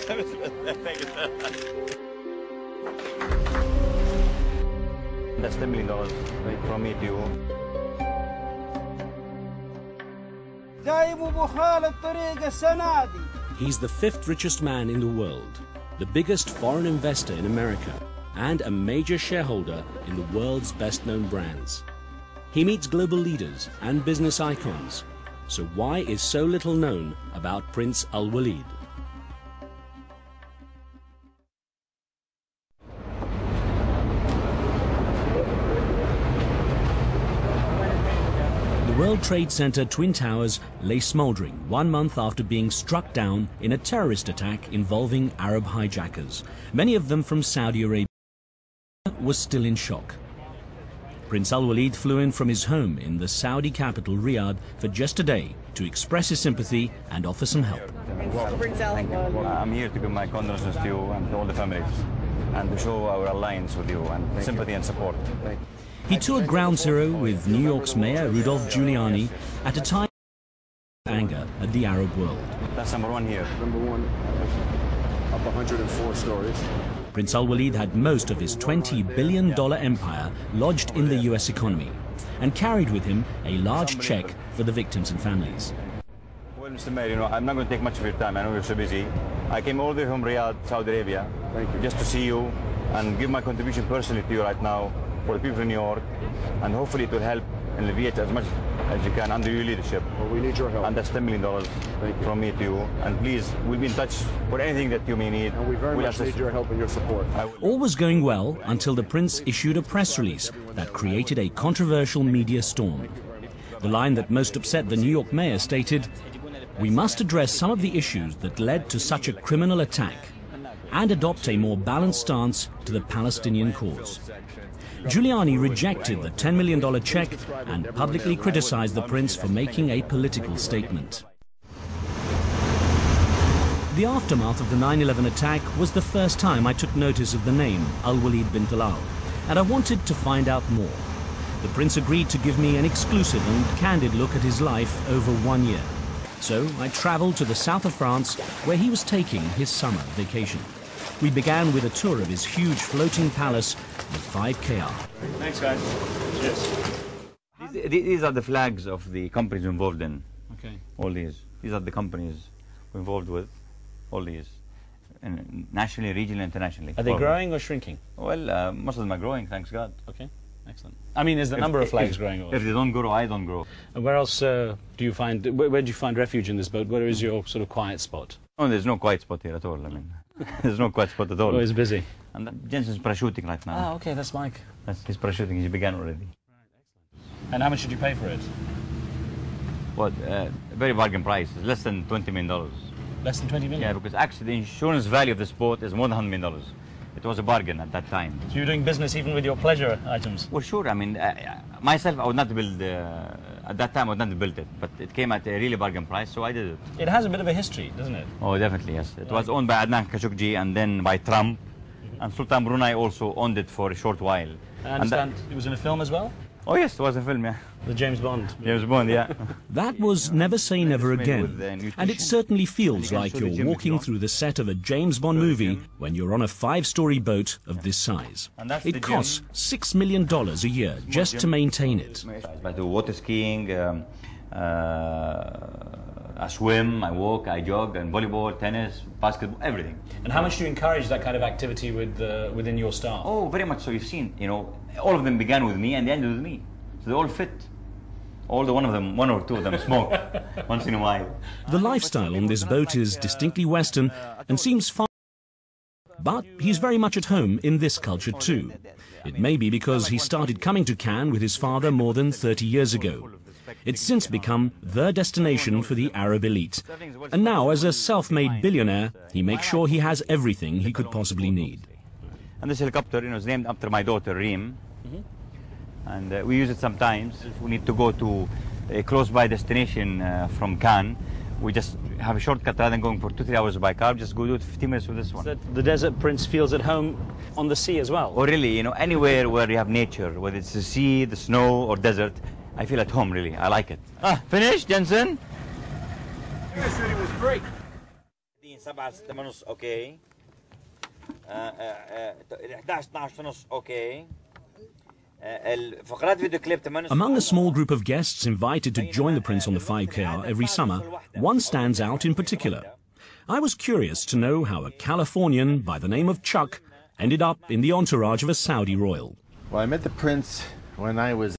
That's $10 million from me to you. He's the fifth richest man in the world, the biggest foreign investor in America, and a major shareholder in the world's best-known brands. He meets global leaders and business icons. So why is so little known about Prince Al-Walid? The World Trade Center Twin Towers lay smoldering 1 month after being struck down in a terrorist attack involving Arab hijackers, many of them from Saudi Arabia. Was still in shock. Prince Al-Walid flew in from his home in the Saudi capital Riyadh for just a day to express his sympathy and offer some help. Thank you. I'm here to give my condolences to you and to all the families and to show our alliance with you and sympathy and support. He toured Ground Zero with New York's Mayor Rudolph Giuliani at a time of anger at the Arab world. That's number one here. Number one, up 104 stories. Prince Al-Walid had most of his $20 billion empire lodged in the US economy and carried with him a large check for the victims and families. Well, Mr. Mayor, I'm not going to take much of your time. I know you're so busy. I came all the way from Riyadh, Saudi Arabia, just to see you and give my contribution personally to you right now for the people in New York, and hopefully it will help alleviate as much as you can under your leadership. Well, we need your help. And that's $10 million from me to you. And please, we'll be in touch for anything that you may need. And we very much need your help and your support. All was going well until the prince issued a press release that created a controversial media storm. The line that most upset the New York mayor stated, "We must address some of the issues that led to such a criminal attack and adopt a more balanced stance to the Palestinian cause." Giuliani rejected the $10 million check and publicly criticized the prince for making a political statement. The aftermath of the 9/11 attack was the first time I took notice of the name Al-Walid bin Talal, and I wanted to find out more. The prince agreed to give me an exclusive and candid look at his life over 1 year. So I traveled to the south of France, where he was taking his summer vacation. We began with a tour of his huge floating palace with 5 KR. Thanks, guys. Cheers. These are the flags of the companies involved in. Okay. All these. These are the companies we're involved with. All these. And nationally, regionally, internationally. Are they growing or shrinking? Well, most of them are growing, thanks God. Okay. Excellent. I mean, is the number of flags growing? If they don't grow, I don't grow. And where else do you find, where do you find refuge in this boat? Where is your sort of quiet spot? Oh, there's no quiet spot here at all. I mean, there's no quiet spot at all. Always busy. And Jensen's parachuting right now. Ah, okay, that's Mike. He's parachuting, he began already. Right, excellent. And how much did you pay for it? What, a very bargain price, it's less than $20 million. Less than 20 million? Yeah, because actually the insurance value of this boat is more than $100 million. It was a bargain at that time. So you were doing business even with your pleasure items? Well, sure. I mean, myself, I would not build, at that time I would not have built it, but it came at a really bargain price, so I did it. It has a bit of a history, doesn't it? Oh, definitely, yes. It was owned by Adnan Khashoggi and then by Trump, and Sultan Brunei also owned it for a short while. I understand it was in a film as well? Oh, yes, it was a film, yeah. The James Bond. James Bond, yeah. That was Never Say Never Again, and it certainly feels like you're walking through the set of a James Bond movie when you're on a 5-story boat of this size. It costs $6 million a year just to maintain it. I do water skiing, I swim, I walk, I jog, and volleyball, tennis, basketball, everything. And how much do you encourage that kind of activity within your staff? Oh, very much so. You've seen, all of them began with me and they ended with me. So they're all fit. Although one or two of them smoke once in a while. The lifestyle on this boat is distinctly Western and seems fun. But he's very much at home in this culture too. It may be because he started coming to Cannes with his father more than 30 years ago. It's since become the destination for the Arab elite. And now, as a self-made billionaire, he makes sure he has everything he could possibly need. And this helicopter, is named after my daughter, Reem. And we use it sometimes. If we need to go to a close-by destination from Cannes, we just have a shortcut rather than going for 2-3 hours by car. Just go do it 15 minutes with this one. So the desert prince feels at home on the sea as well? Or really, anywhere where you have nature, whether it's the sea, the snow, or desert, I feel at home, really. I like it. Finished, Jensen? You said it was great. 7 6 ونص اوكي. 11 12 ونص اوكي. الفقرات فيديو كليب 8. Among a small group of guests invited to join the Prince on the 5KR every summer, one stands out in particular. I was curious to know how a Californian by the name of Chuck ended up in the entourage of a Saudi royal. Well, I met the Prince when I was